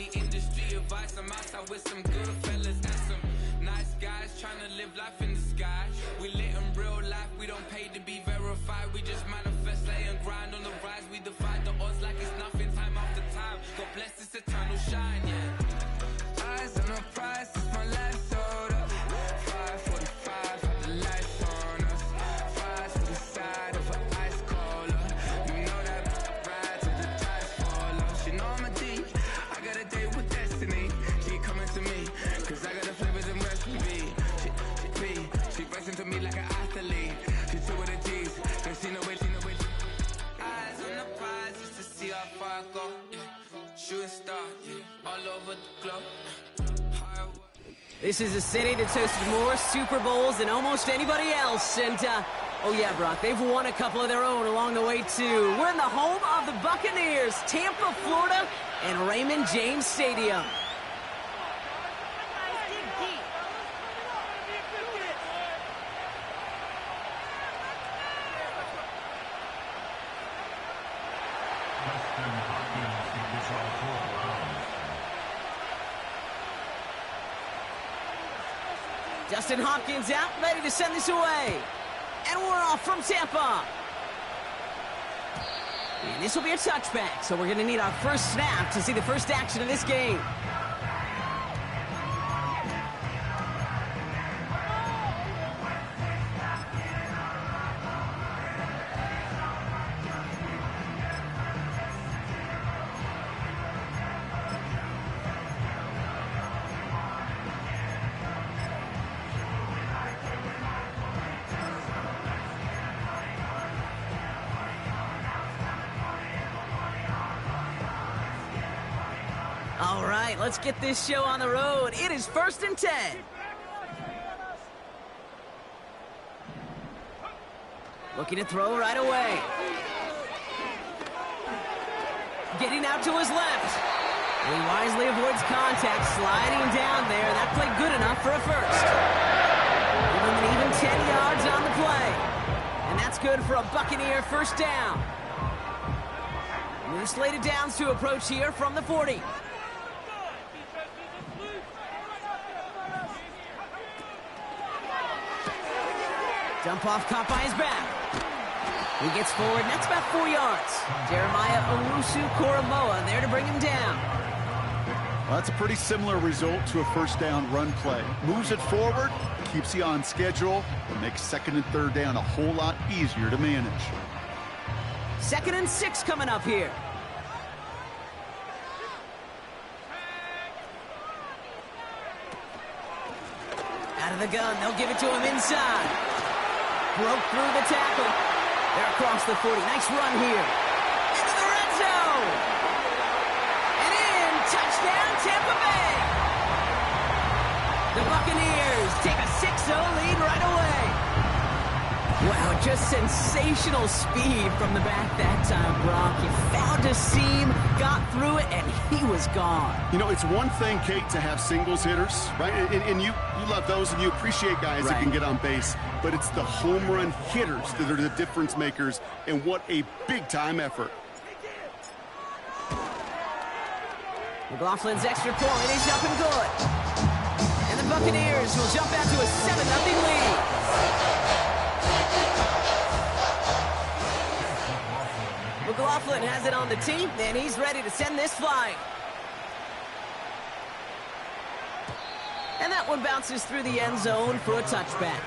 need industry advice. I'm outside with some good fellas and some nice guys trying to live life in the sky. We lit in real life, we don't pay to be verified. We just manifest, lay and grind on the rise. We defy the odds like it's nothing, time after time. God bless this eternal shine, yeah. Eyes on the prize, it's my last soda. 5:45, have the lights on us. Fries to the side of an ice cola. You know that ride till the tires fall off. She know I'm a D, I got a date with destiny. She coming to me, cause I got the flavors and recipe. She racing to me like an athlete. She two with the G's, cause she know it. Eyes on the prize just to see how far I go, yeah. Shooting star, yeah, all over the globe. This is a city that's hosted more Super Bowls than almost anybody else. And, oh yeah, Brock, they've won a couple of their own along the way, too. We're in the home of the Buccaneers, Tampa, Florida, and Raymond James Stadium. Justin Hopkins out, ready to send this away. And we're off from Tampa. And this will be a touchback, so we're going to need our first snap to see the first action of this game. All right, let's get this show on the road. It is 1st and 10. Looking to throw right away. Getting out to his left. He wisely avoids contact, sliding down there. That played good enough for a first. Giving him an even 10 yards on the play. And that's good for a Buccaneer first down. New slated downs to approach here from the 40. Dump off caught by his back. He gets forward, and that's about 4 yards. Jeremiah Owusu-Koramoah there to bring him down. Well, that's a pretty similar result to a first down run play. Moves it forward, keeps you on schedule, and makes 2nd and 3rd down a whole lot easier to manage. 2nd and 6 coming up here. Out of the gun, they'll give it to him inside. Broke through the tackle. They're across the 40. Nice run here. Into the red zone. And in. Touchdown, Tampa Bay. The Buccaneers take a 6-0 lead right away. Wow, just sensational speed from the back that time, Brock. He found a seam, got through it, and he was gone. You know, it's one thing, Kate, to have singles hitters, right? And you love those, and you appreciate guys that can get on base. But it's the home run hitters that are the difference makers, and what a big-time effort. McLaughlin's extra point is up and good. And the Buccaneers will jump out to a 7-0 lead. McLaughlin has it on the tee, and he's ready to send this flying. And that one bounces through the end zone for a touchback.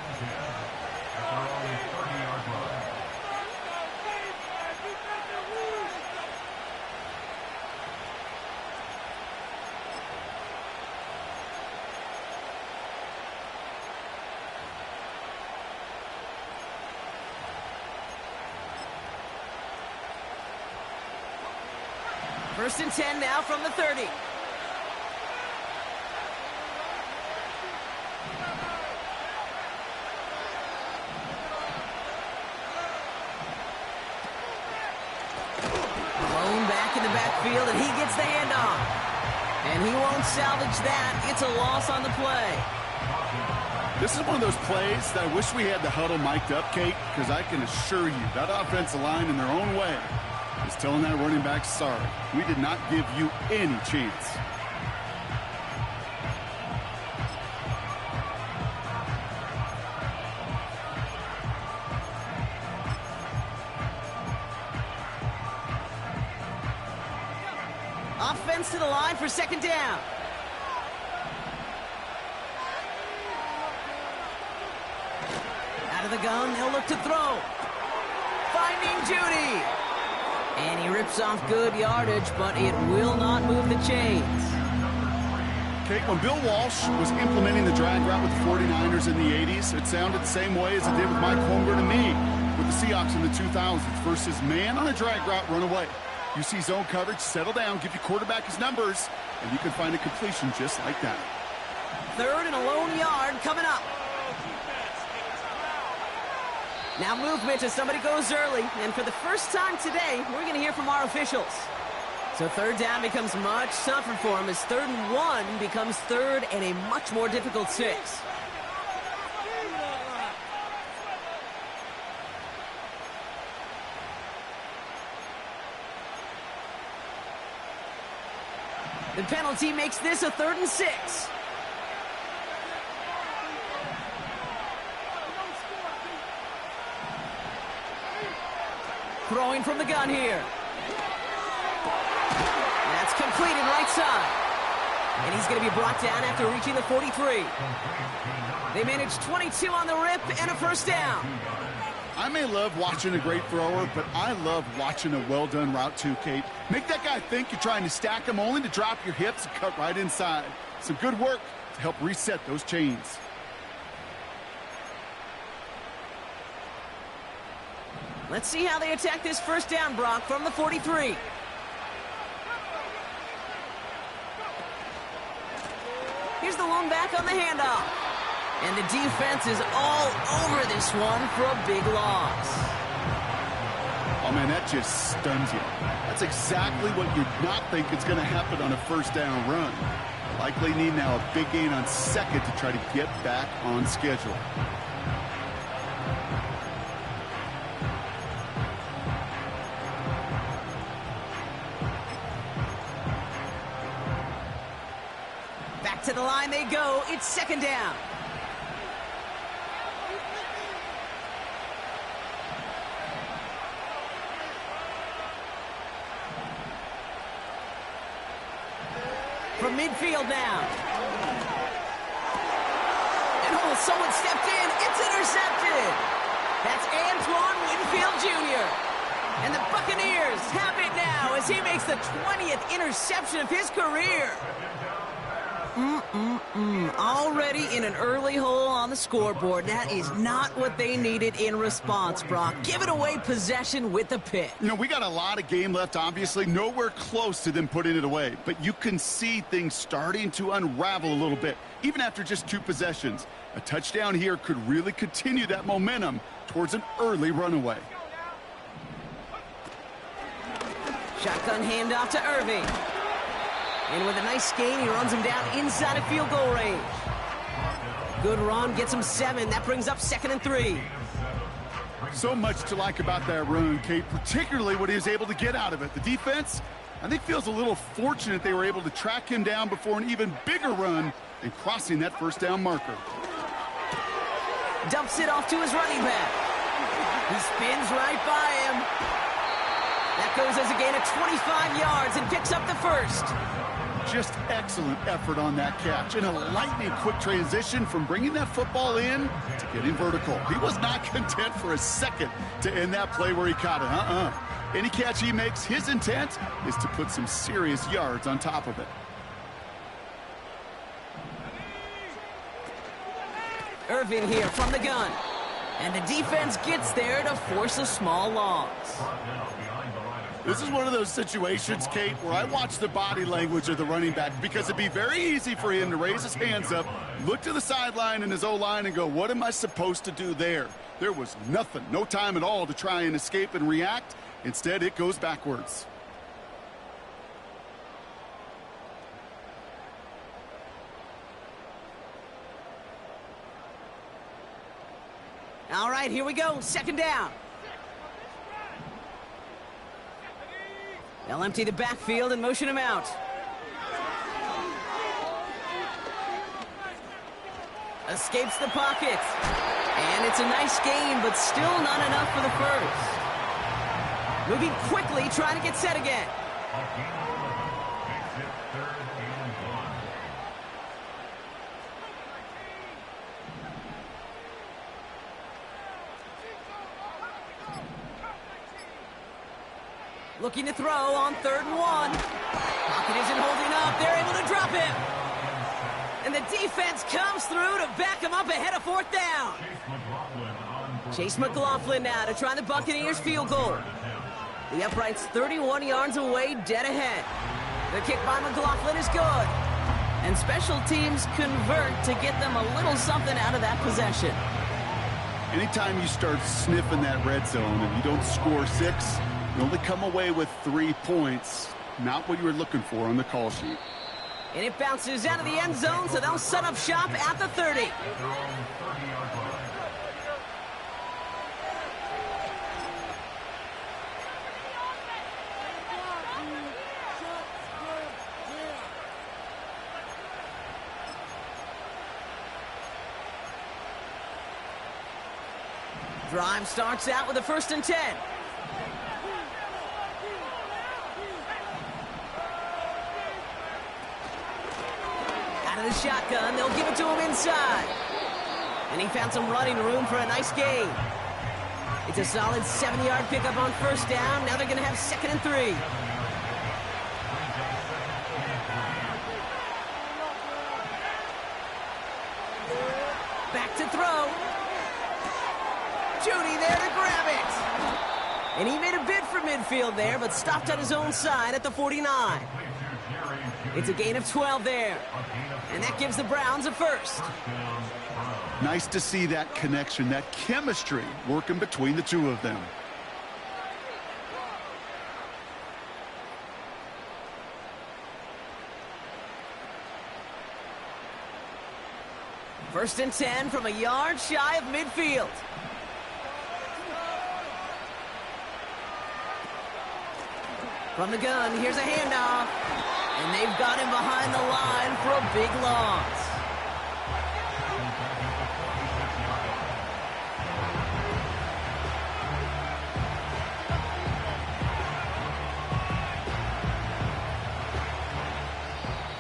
First and 10 now from the 30. Blown back in the backfield, and he gets the handoff. And he won't salvage that. It's a loss on the play. This is one of those plays that I wish we had the huddle mic'd up, Kate, because I can assure you that offensive line in their own way is telling that running back, sorry, we did not give you any chance. Offense to the line for second down. Out of the gun, they'll look to throw. Finding Judy. And he rips off good yardage, but it will not move the chains. Kate, when Bill Walsh was implementing the drag route with the 49ers in the 80s, it sounded the same way as it did with Mike Holmgren and me with the Seahawks in the 2000s versus man on a drag route, run away. You see zone coverage, settle down, give your quarterback his numbers, and you can find a completion just like that. Third and a lone yard coming up. Now movement as somebody goes early, and for the first time today, we're going to hear from our officials. So third down becomes much tougher for him as 3rd and 1 becomes 3rd and a much more difficult 6. The penalty makes this a 3rd and 6. Throwing from the gun here. That's completed right side. And he's going to be brought down after reaching the 43. They managed 22 on the rip and a first down. I may love watching a great thrower, but I love watching a well-done route too, Kate. Make that guy think you're trying to stack him only to drop your hips and cut right inside. Some good work to help reset those chains. Let's see how they attack this first down, Brock, from the 43. Here's the lone back on the handoff. And the defense is all over this one for a big loss. Oh, man, that just stuns you. That's exactly what you'd not think is going to happen on a first down run. Likely need now a big gain on second to try to get back on schedule. To the line they go. It's second down. From midfield now. And someone stepped in. It's intercepted. That's Antoine Winfield Jr. And the Buccaneers have it now as he makes the 20th interception of his career. Already in an early hole on the scoreboard. That is not what they needed in response, Brock. Giving away possession with the pick. You know, we got a lot of game left, obviously. Nowhere close to them putting it away. But you can see things starting to unravel a little bit, even after just 2 possessions. A touchdown here could really continue that momentum towards an early runaway. Shotgun handoff to Irving. And with a nice gain, he runs him down inside of field goal range. Good run, gets him 7. That brings up 2nd and 3. So much to like about that run, Kate, particularly what he was able to get out of it. The defense, I think, feels a little fortunate they were able to track him down before an even bigger run and crossing that first down marker. Dumps it off to his running back. He spins right by him. That goes as a gain of 25 yards and picks up the first. Just excellent effort on that catch. And a lightning quick transition from bringing that football in to getting vertical. He was not content for a second to end that play where he caught it. Any catch he makes, his intent is to put some serious yards on top of it. Irvin here from the gun. And the defense gets there to force a small loss. This is one of those situations, Kate, where I watch the body language of the running back because it'd be very easy for him to raise his hands up, look to the sideline in his O-line and go, what am I supposed to do there? There was nothing, no time at all to try and escape and react. Instead, it goes backwards. All right, here we go. Second down. They'll empty the backfield and motion him out. Escapes the pocket. And it's a nice gain, but still not enough for the first. Moving quickly, trying to get set again. Looking to throw on 3rd and 1. Pocket isn't holding up. They're able to drop him. And the defense comes through to back him up ahead of 4th down. Chase McLaughlin now to try the Buccaneers field goal. The upright's 31 yards away, dead ahead. The kick by McLaughlin is good. And special teams convert to get them a little something out of that possession. Anytime you start sniffing that red zone and you don't score 6, you only come away with 3 points. Not what you were looking for on the call sheet. And it bounces out of the end zone, so they'll set up shop at the 30. Drive starts out with a 1st and 10. Out of the shotgun, they'll give it to him inside. And he found some running room for a nice gain. It's a solid 7-yard pickup on 1st down. Now they're going to have 2nd and 3. Back to throw. Judy there to grab it. And he made a bid for midfield there, but stopped on his own side at the 49. It's a gain of 12 there. And that gives the Browns a 1st. Nice to see that connection, that chemistry working between the two of them. First and 10 from a yard shy of midfield. From the gun, here's a handoff. And they've got him behind the line for a big loss.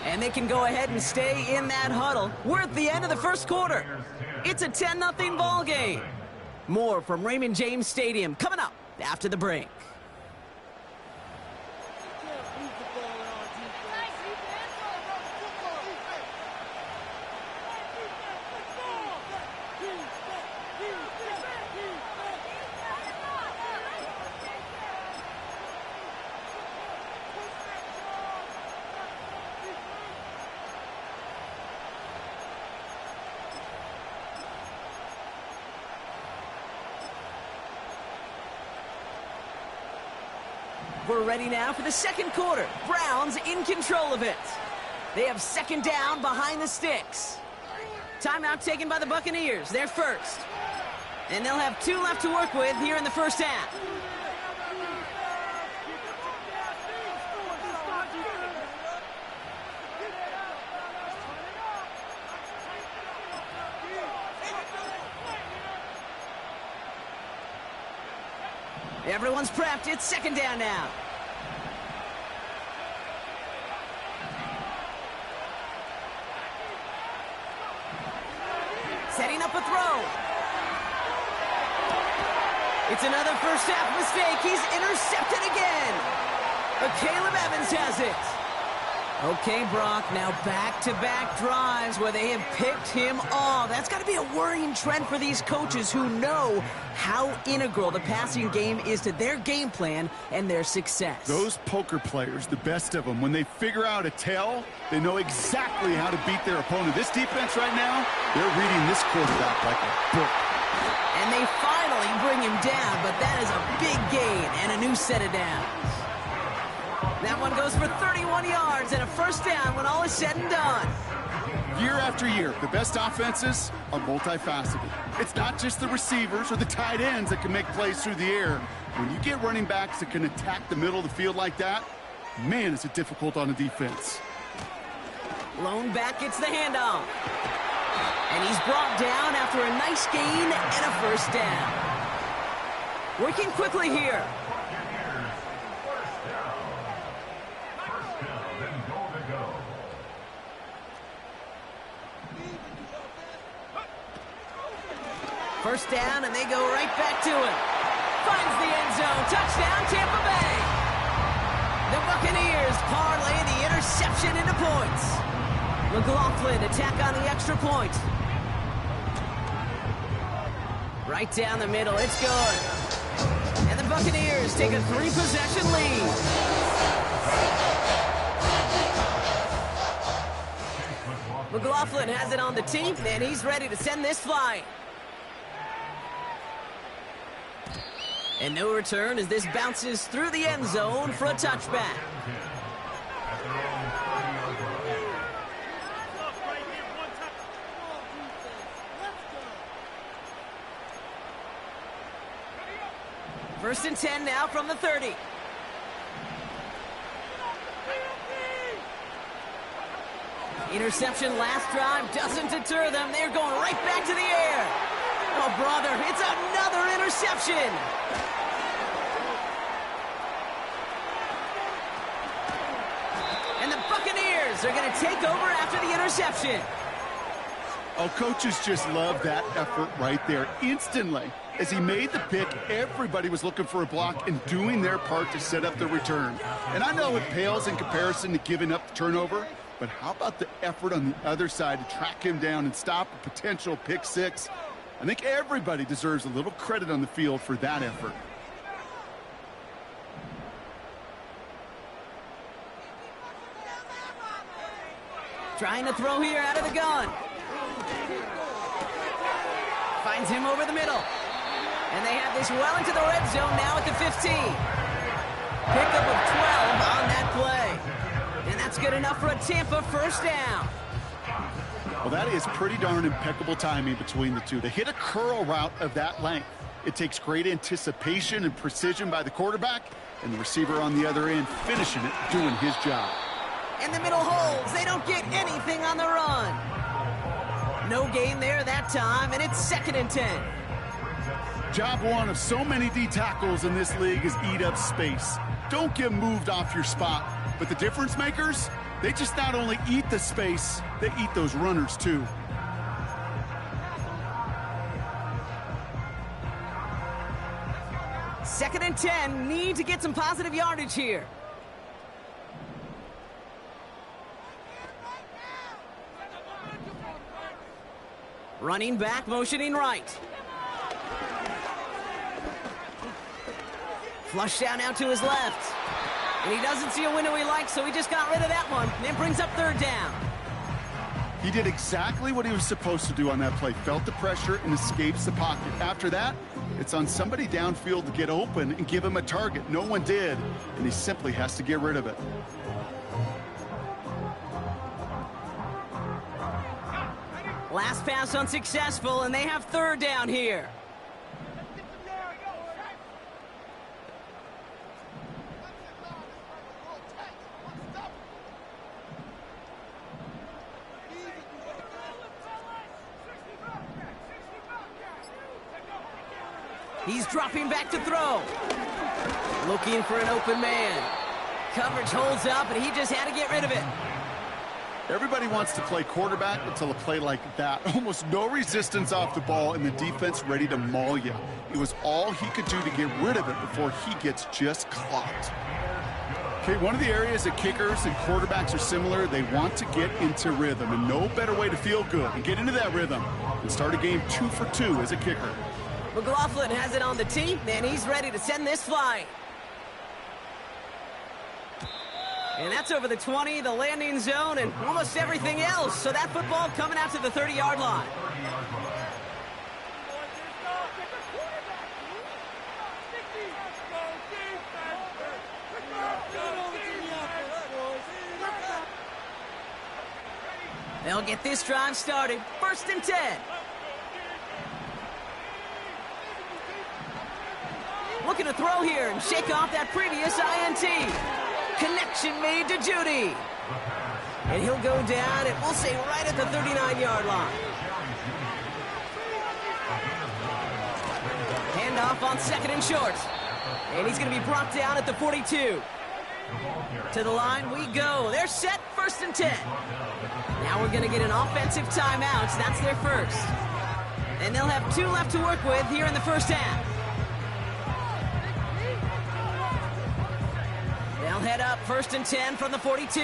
And they can go ahead and stay in that huddle. We're at the end of the 1st quarter. It's a 10-0 ball game. More from Raymond James Stadium coming up after the break. We're ready now for the 2nd quarter. Browns in control of it. They have 2nd down behind the sticks. Timeout taken by the Buccaneers. They're 1st. And they'll have 2 left to work with here in the 1st half. Everyone's prepped. It's 2nd down now. Setting up a throw. It's another 1st half mistake. He's intercepted again. But Caleb Evans has it. Okay, Brock, now back-to-back drives where they have picked him off. That's got to be a worrying trend for these coaches who know how integral the passing game is to their game plan and their success. Those poker players, the best of them, when they figure out a tell, they know exactly how to beat their opponent. This defense right now, they're reading this quarterback like a book. And they finally bring him down, but that is a big gain and a new set of downs. That one goes for 31 yards and a 1st down when all is said and done. Year after year, the best offenses are multifaceted. It's not just the receivers or the tight ends that can make plays through the air. When you get running backs that can attack the middle of the field like that, man, is it difficult on the defense. Lone back gets the handoff. And he's brought down after a nice gain and a 1st down. Working quickly here. First down, and they go right back to it. Finds the end zone. Touchdown, Tampa Bay. Buccaneers parlay the interception into points. McLaughlin attack on the extra point. Right down the middle, it's good. And the Buccaneers take a 3-possession lead. McLaughlin has it on the tee, and he's ready to send this flying. And no return as this bounces through the end zone for a touchback. First and 10 now from the 30. Interception last drive doesn't deter them. They're going right back to the air. Oh, brother, it's another interception. And the Buccaneers are going to take over after the interception. Oh, coaches just love that effort right there. Instantly, as he made the pick, everybody was looking for a block and doing their part to set up the return. And I know it pales in comparison to giving up the turnover, but how about the effort on the other side to track him down and stop a potential pick six? I think everybody deserves a little credit on the field for that effort. Trying to throw here out of the gun. Finds him over the middle. And they have this well into the red zone now at the 15. Pickup of 12 on that play. And that's good enough for a Tampa first down. Well, that is pretty darn impeccable timing between the two. To hit a curl route of that length, it takes great anticipation and precision by the quarterback, and the receiver on the other end finishing it, doing his job. And the middle holds. They don't get anything on the run. No gain there that time, and it's 2nd and 10. Job one of so many D tackles in this league is eat up space. Don't get moved off your spot. But the difference makers, they just not only eat the space, they eat those runners too. Second and 10, need to get some positive yardage here. Running back, motioning right. Flush down out to his left. And he doesn't see a window he likes, so he just got rid of that one. And brings up 3rd down. He did exactly what he was supposed to do on that play. Felt the pressure and escapes the pocket. After that, it's on somebody downfield to get open and give him a target. No one did, and he simply has to get rid of it. Last pass unsuccessful, and they have 3rd down here. He's dropping back to throw. Looking for an open man. Coverage holds up, and he just had to get rid of it. Everybody wants to play quarterback until a play like that. Almost no resistance off the ball, and the defense ready to maul you. It was all he could do to get rid of it before he gets just clocked. Okay, one of the areas that kickers and quarterbacks are similar, they want to get into rhythm, and no better way to feel good and get into that rhythm and start a game 2 for 2 as a kicker. McLaughlin has it on the tee, and he's ready to send this flying. And that's over the 20, the landing zone, and almost everything else. So that football coming out to the 30-yard line. They'll get this drive started. 1st and 10. Looking to throw here and shake off that previous INT. Connection made to Judy. And he'll go down, and we'll say right at the 39-yard line. Handoff on 2nd and short. And he's going to be brought down at the 42. To the line we go. They're set, 1st and 10. Now we're going to get an offensive timeout. That's their first. And they'll have 2 left to work with here in the first half. They'll head up 1st and 10 from the 42.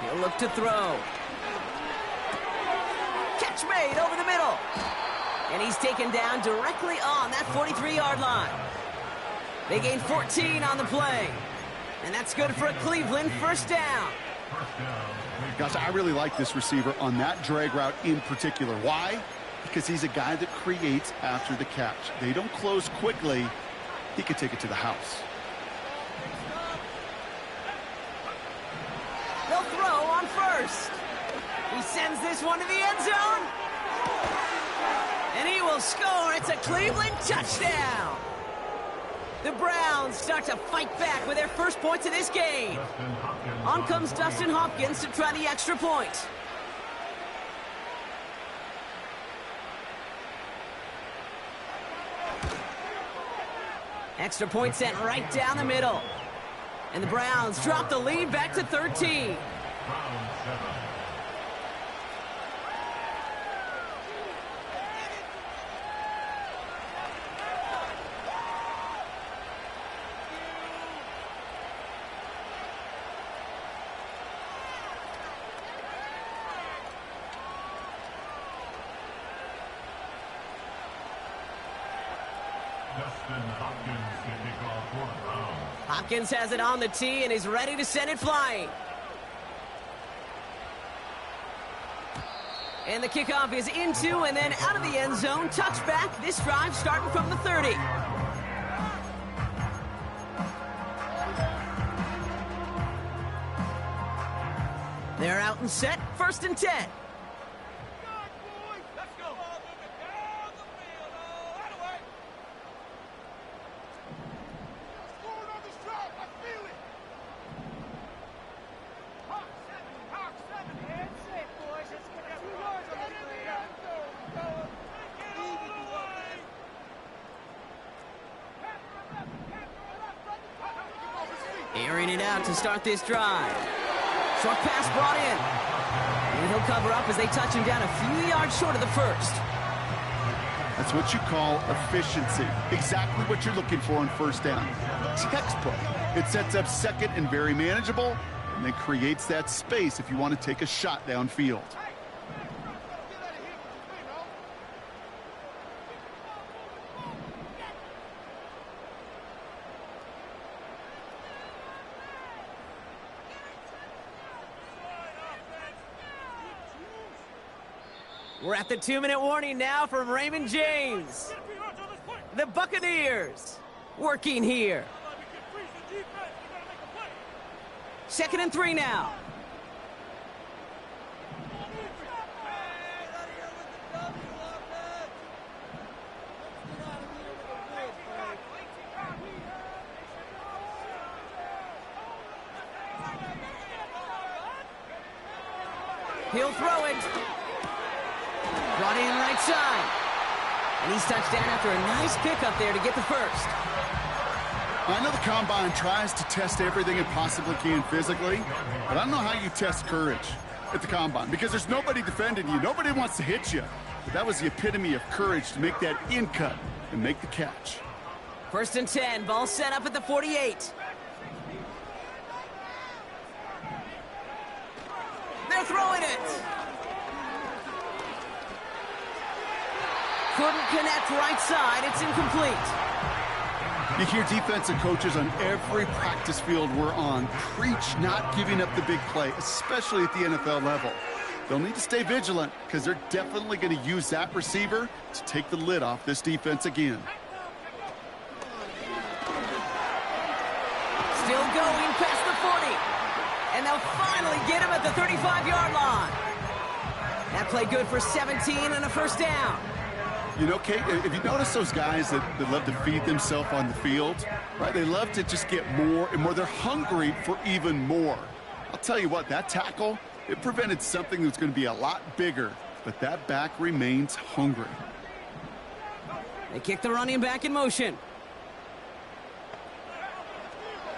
He'll look to throw. Catch made over the middle. And he's taken down directly on that 43-yard line. They gain 14 on the play. And that's good for a Cleveland first down. Gosh, I really like this receiver on that drag route in particular. Why? Because he's a guy that creates after the catch. They don't close quickly. He could take it to the house. They'll throw on first. He sends this one to the end zone. And he will score. It's a Cleveland touchdown. The Browns start to fight back with their first points of this game. On comes Dustin Hopkins to try the extra point. Extra point sent right down the middle. And the Browns drop the lead back to 13. Hopkins has it on the tee and is ready to send it flying. And the kickoff is into and then out of the end zone. Touchback. This drive starting from the 30. They're out and set. 1st and 10. Airing it out to start this drive. Short pass brought in. And he'll cover up as they touch him down a few yards short of the first. That's what you call efficiency. Exactly what you're looking for on first down. Textbook. It sets up second and very manageable, and then creates that space if you want to take a shot downfield. We're at the 2-minute warning now from Raymond James. The Buccaneers working here. 2nd and 3 now. He'll throw it. Brought in right side. And he's touched down after a nice pickup there to get the first. I know the Combine tries to test everything it possibly can physically, but I don't know how you test courage at the Combine because there's nobody defending you. Nobody wants to hit you. But that was the epitome of courage to make that in cut and make the catch. 1st and 10. Ball set up at the 48. They're throwing it. Couldn't connect right side. It's incomplete. You hear defensive coaches on every practice field we're on preach not giving up the big play, especially at the NFL level. They'll need to stay vigilant because they're definitely going to use that receiver to take the lid off this defense again. Still going past the 40. And they'll finally get him at the 35-yard line. That play good for 17 and a first down. You know, Kate, if you notice those guys that love to feed themselves on the field, right? They love to just get more and more. They're hungry for even more. I'll tell you what, that tackle, it prevented something that's going to be a lot bigger, but that back remains hungry. They kick the running back in motion.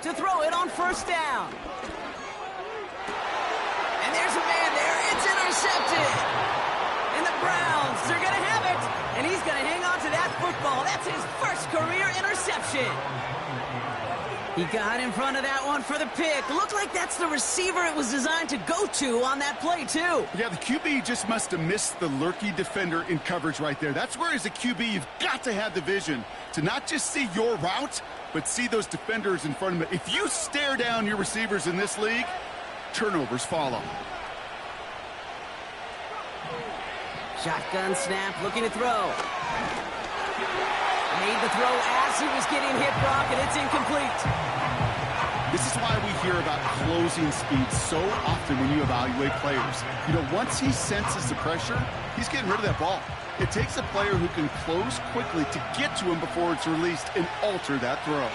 To throw it on first down. And there's a man there. It's intercepted. And the Browns, they're going to have it. And And he's going to hang on to that football. That's his first career interception. He got in front of that one for the pick. Looked like that's the receiver it was designed to go to on that play, too. Yeah, the QB just must have missed the lurky defender in coverage right there. That's where, as a QB, you've got to have the vision to not just see your route, but see those defenders in front of it. If you stare down your receivers in this league, turnovers follow. Shotgun snap, looking to throw. Made the throw as he was getting hit, Brock, and it's incomplete. This is why we hear about closing speed so often when you evaluate players. You know, once he senses the pressure, he's getting rid of that ball. It takes a player who can close quickly to get to him before it's released and alter that throw.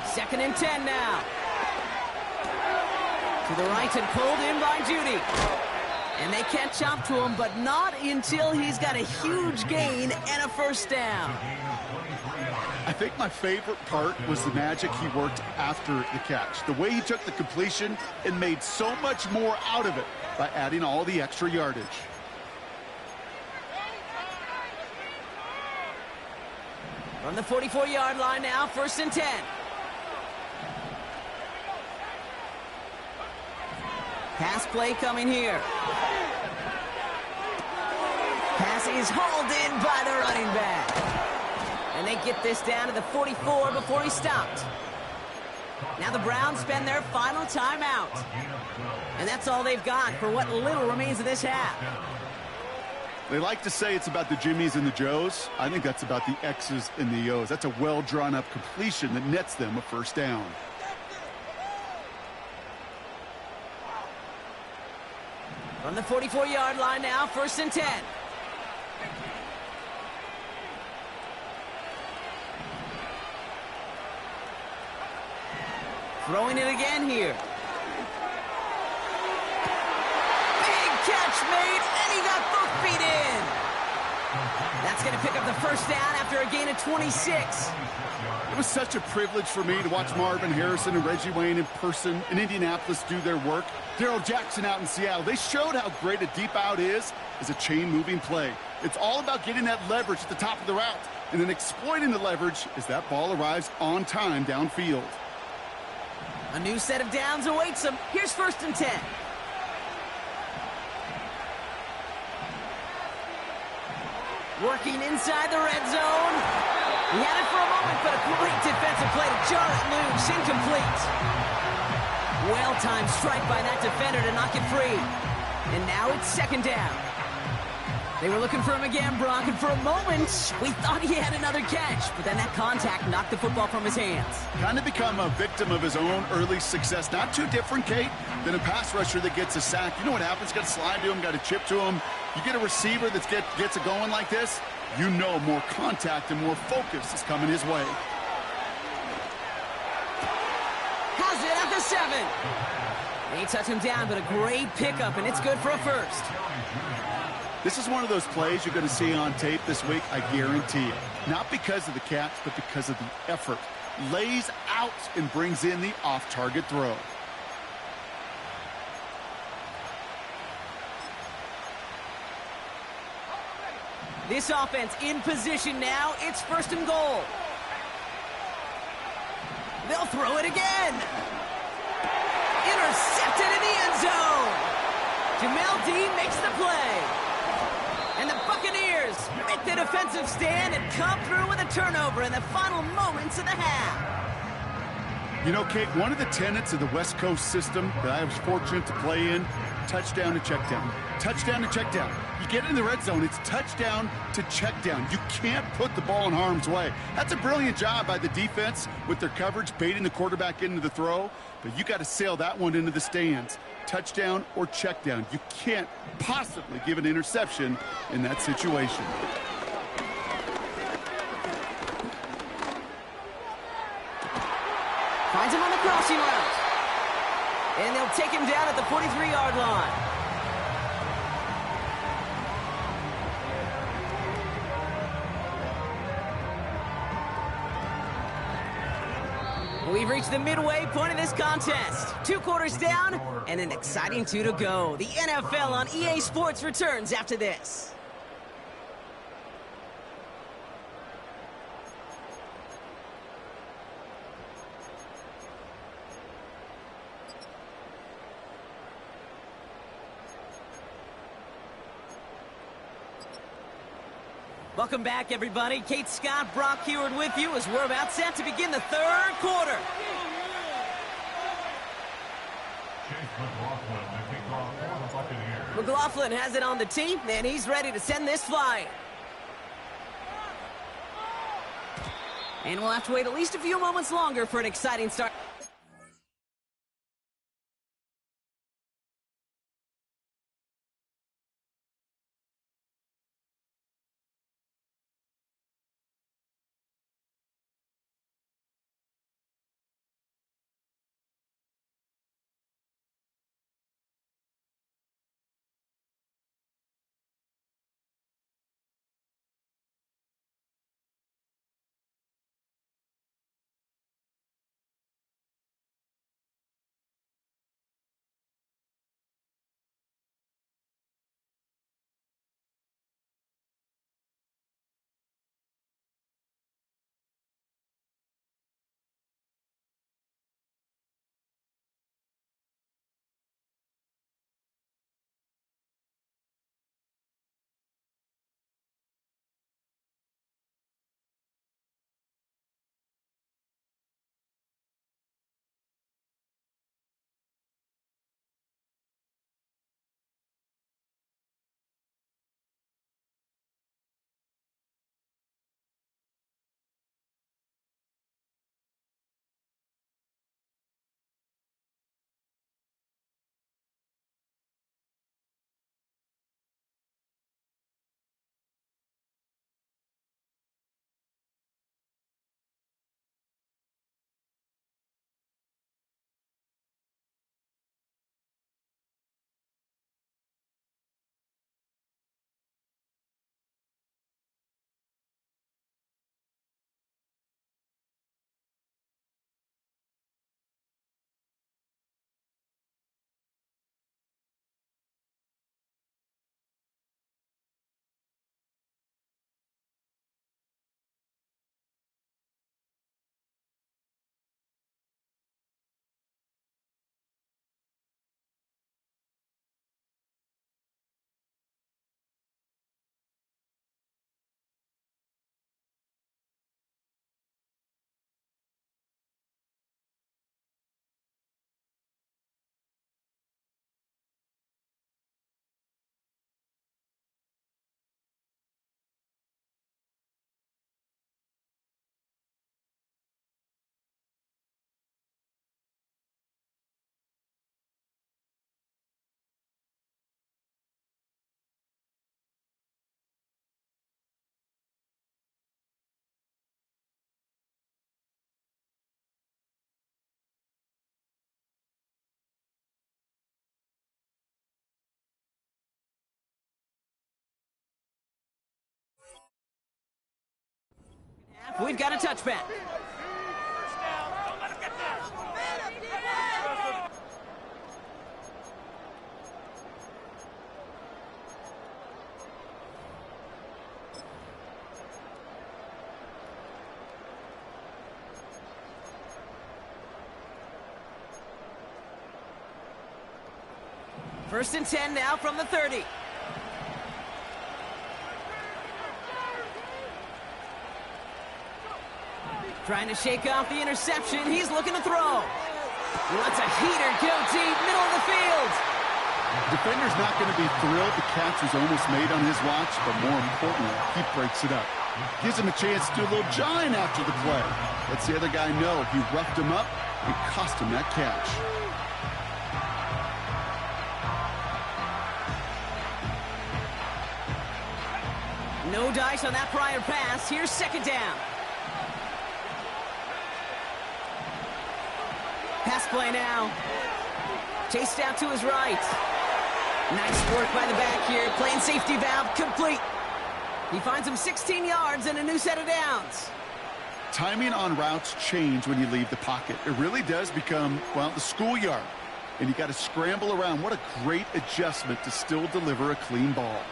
Second and 10 now. To the right and pulled in by Judy. And they can't chop to him, but not until he's got a huge gain and a first down. I think my favorite part was the magic he worked after the catch. The way he took the completion and made so much more out of it by adding all the extra yardage. From the 44-yard line now, first and 10. Pass play coming here. Pass is hauled in by the running back. And they get this down to the 44 before he stopped. Now the Browns spend their final timeout. And that's all they've got for what little remains of this half. They like to say it's about the Jimmies and the Joes. I think that's about the X's and the O's. That's a well-drawn-up completion that nets them a first down. From the 44-yard line now, first and 10. Throwing it again here. Big catch made, and he got both feet in. That's going to pick up the first down after a gain of 26. It was such a privilege for me to watch Marvin Harrison and Reggie Wayne in person in Indianapolis do their work. Darrell Jackson out in Seattle. They showed how great a deep out is as a chain-moving play. It's all about getting that leverage at the top of the route and then exploiting the leverage as that ball arrives on time downfield. A new set of downs awaits him. Here's first and 10. Working inside the red zone. He had it for a moment, but a great defensive play to jar it loose. Incomplete. Well-timed strike by that defender to knock it free. And now it's second down. They were looking for him again, Brock, and for a moment, we thought he had another catch. But then that contact knocked the football from his hands. Kind of become a victim of his own early success. Not too different, Kate, than a pass rusher that gets a sack. You know what happens? Got to slide to him, got to chip to him. You get a receiver that gets it going like this, you know more contact and more focus is coming his way. Has it at the 7. They touch him down, but a great pickup, and it's good for a first. This is one of those plays you're going to see on tape this week, I guarantee it. Not because of the catch, but because of the effort. Lays out and brings in the off-target throw. This offense in position now. It's first and goal. They'll throw it again. Intercepted in the end zone. Jamel Dean makes the play. And the Buccaneers make the defensive stand and come through with a turnover in the final moments of the half. You know, Kate, one of the tenets of the West Coast system that I was fortunate to play in, touchdown to check down. Touchdown to check down. You get in the red zone, it's touchdown to check down. You can't put the ball in harm's way. That's a brilliant job by the defense with their coverage, baiting the quarterback into the throw. But you got to sail that one into the stands. Touchdown or check down. You can't possibly give an interception in that situation. Finds him on the crossing route. And they'll take him down at the 43-yard line. We've reached the midway point of this contest. 2 quarters down and an exciting 2 to go. The NFL on EA Sports returns after this. Welcome back, everybody. Kate Scott, Brock Heward with you as we're about set to begin the 3rd quarter. McLaughlin has it on the tee, and he's ready to send this flying. And we'll have to wait at least a few moments longer for an exciting start. We've got a touchback. First and 10 now from the 30. Trying to shake off the interception. He's looking to throw. He lets a heater go deep, middle of the field. Defender's not going to be thrilled the catch was almost made on his watch, but more importantly, he breaks it up. Gives him a chance to do a little jawing after the play. Lets the other guy know he roughed him up and cost him that catch. No dice on that prior pass. Here's second down. Pass play now. Chased out to his right. Nice work by the back here. Playing safety valve complete. He finds him 16 yards and a new set of downs. timing on routes change when you leave the pocket. It really does become, well, the schoolyard. And you got to scramble around. What a great adjustment to still deliver a clean ball.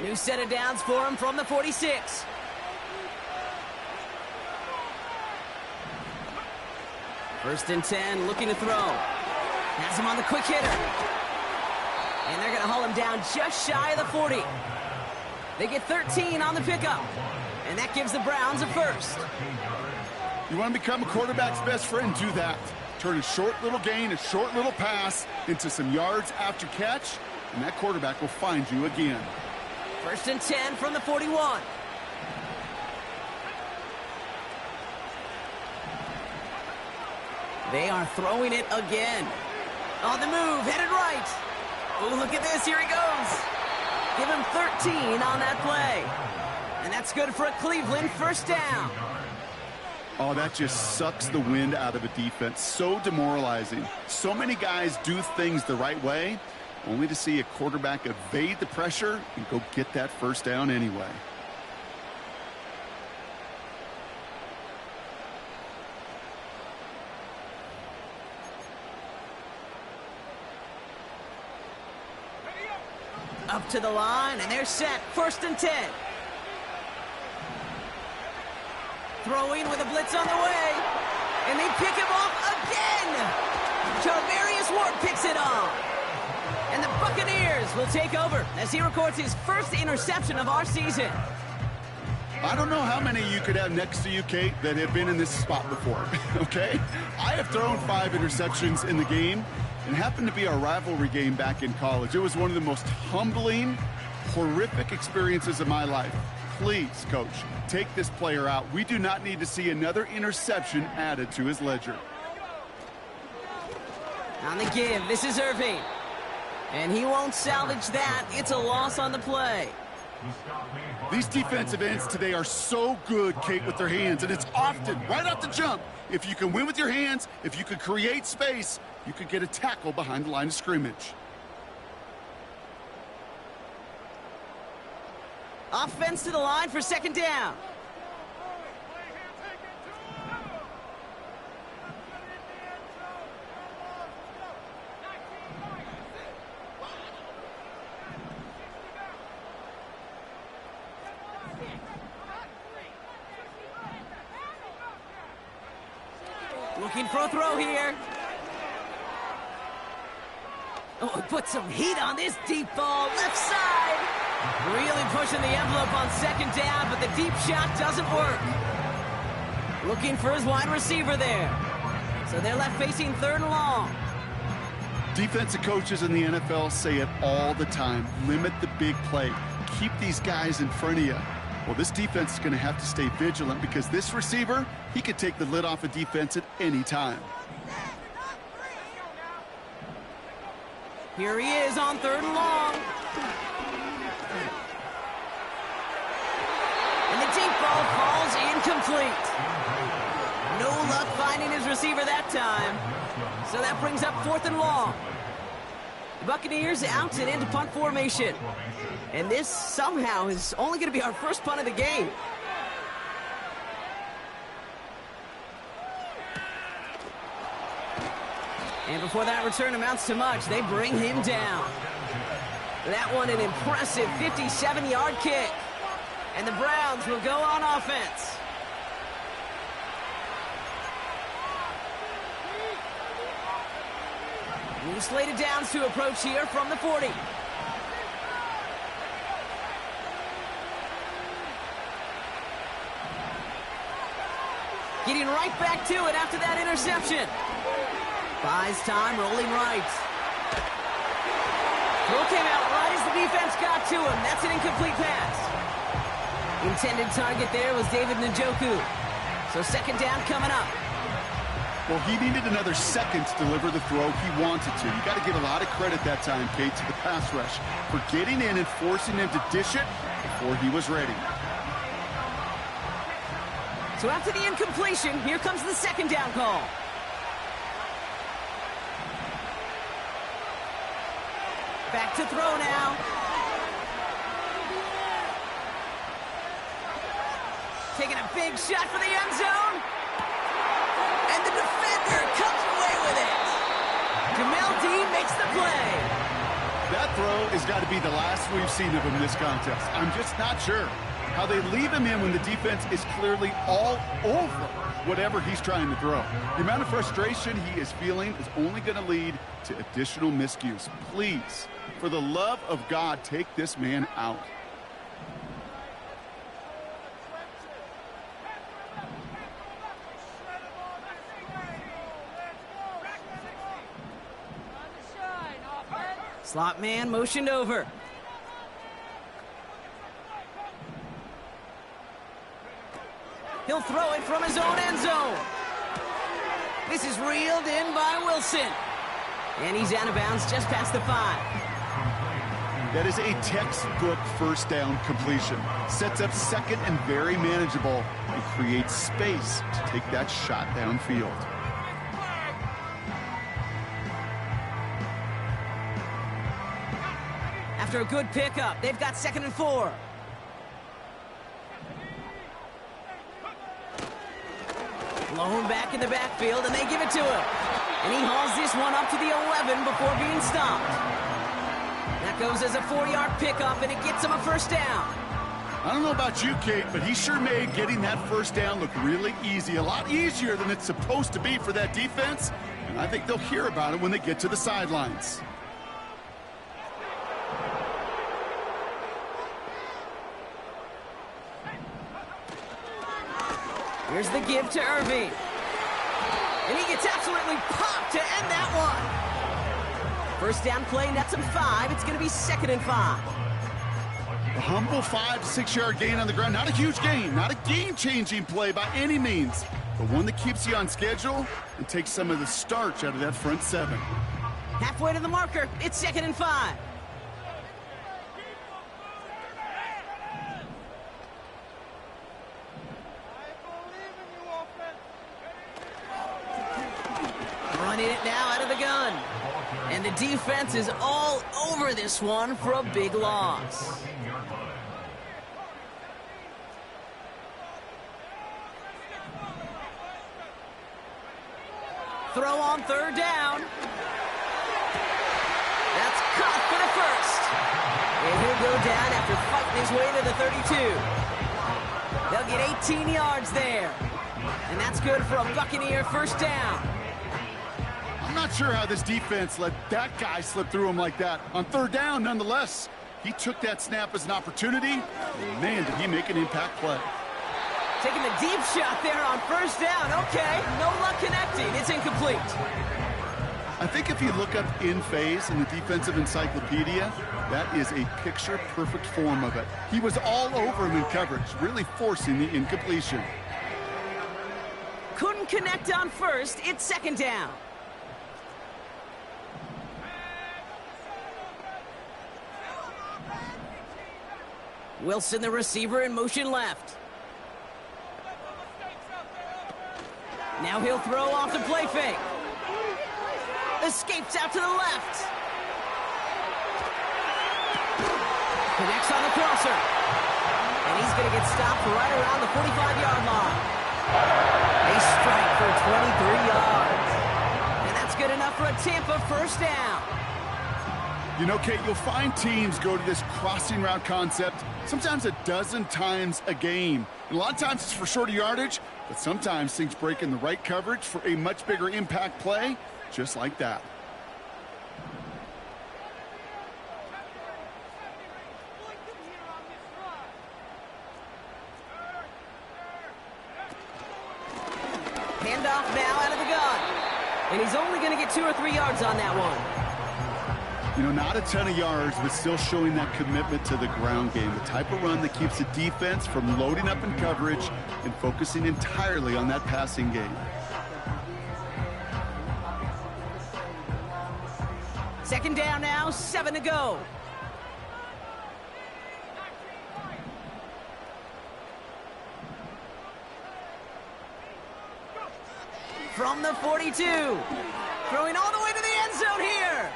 New set of downs for him from the 46. First and 10, looking to throw. Has him on the quick hitter. And they're going to haul him down just shy of the 40. They get 13 on the pickup. And that gives the Browns a first. You want to become a quarterback's best friend? Do that. Turn a short little gain, a short little pass into some yards after catch, and that quarterback will find you again. First and 10 from the 41. They are throwing it again. On the move, headed right. Oh, look at this, here he goes. Give him 13 on that play. And that's good for a Cleveland first down. Oh, that just sucks the wind out of a defense. So demoralizing. So many guys do things the right way, only to see a quarterback evade the pressure and go get that first down anyway. Up to the line, and they're set. First and 10. Throwing with a blitz on the way. And they pick him off again. Charvarius Ward picks it off. And the Buccaneers will take over as he records his first interception of our season. I don't know how many you could have next to you, Kate, that have been in this spot before, okay? I have thrown 5 interceptions in the game. It happened to be our rivalry game back in college. It was one of the most humbling, horrific experiences of my life. Please, Coach, take this player out. We do not need to see another interception added to his ledger. On the give, this is Irving. And he won't salvage that. It's a loss on the play. These defensive ends today are so good, Kate, with their hands, and it's often right off the jump. If you can win with your hands, if you can create space, you could get a tackle behind the line of scrimmage. Offense to the line for second down. Looking for a throw here. Oh, put some heat on this deep ball, left side. Really pushing the envelope on second down, but the deep shot doesn't work. Looking for his wide receiver there. So they're left facing third and long. Defensive coaches in the NFL say it all the time. Limit the big play. Keep these guys in front of you. Well, this defense is going to have to stay vigilant because this receiver, he could take the lid off a defense at any time. Here he is on third and long. And the deep ball falls incomplete. No luck finding his receiver that time. So that brings up fourth and long. The Buccaneers out and into punt formation. And this somehow is only going to be our first punt of the game. And before that return amounts to much, they bring him down. That one an impressive 57-yard kick. And the Browns will go on offense. New slated downs to approach here from the 40. Getting right back to it after that interception. Buys time, rolling right. Throw came out right as the defense got to him. That's an incomplete pass. Intended target there was David Njoku. So second down coming up. Well, he needed another second to deliver the throw he wanted to. You got to give a lot of credit that time, Kate, to the pass rush for getting in and forcing him to dish it before he was ready. So after the incompletion, here comes the second down call. Back to throw now. Taking a big shot for the end zone. And the defender comes away with it. Jamel Dean makes the play. That throw has got to be the last we've seen of him this contest. I'm just not sure how they leave him in when the defense is clearly all over whatever he's trying to throw. The amount of frustration he is feeling is only going to lead to additional miscues. Please, for the love of God, take this man out. Slot man motioned over. He'll throw it from his own end zone. This is reeled in by Wilson. And he's out of bounds just past the 5. That is a textbook first down completion. Sets up second and very manageable and creates space to take that shot downfield. After a good pickup, they've got 2nd and 4. Blown back in the backfield, and they give it to him. And he hauls this one up to the 11 before being stopped. That goes as a 4-yard pickup, and it gets him a first down. I don't know about you, Kate, but he sure made getting that first down look really easy. A lot easier than it's supposed to be for that defense. And I think they'll hear about it when they get to the sidelines. Here's the give to Irving. And he gets absolutely popped to end that one. First down play, nets him 5. It's going to be 2nd and 5. A humble 5-6-yard gain on the ground. Not a huge gain, not a game-changing play by any means, but one that keeps you on schedule and takes some of the starch out of that front 7. Halfway to the marker, it's 2nd and 5. Running it now out of the gun. And the defense is all over this one for a big loss. Throw on 3rd down. That's caught for the first. And he'll go down after fighting his way to the 32. They'll get 18 yards there. And that's good for a Buccaneer first down. I'm not sure how this defense let that guy slip through him like that. On 3rd down, nonetheless, he took that snap as an opportunity. And man, did he make an impact play. Taking the deep shot there on 1st down. Okay, no luck connecting. It's incomplete. I think if you look up in phase in the defensive encyclopedia, that is a picture-perfect form of it. He was all over him in coverage, really forcing the incompletion. Couldn't connect on 1st. It's 2nd down. Wilson, the receiver, in motion left. Now he'll throw off the play fake. Escapes out to the left. Connects on the crosser. And he's going to get stopped right around the 45-yard line. A strike for 23 yards. And that's good enough for a Tampa first down. You know, Kate, you'll find teams go to this crossing route concept sometimes a dozen times a game. And a lot of times it's for shorter yardage, but sometimes things break in the right coverage for a much bigger impact play, just like that. Handoff now out of the gun. And he's only going to get 2 or 3 yards on that one. You know, not a ton of yards, but still showing that commitment to the ground game. The type of run that keeps the defense from loading up in coverage and focusing entirely on that passing game. Second down now, 7 to go. from the 42. Throwing all the way to the end zone here.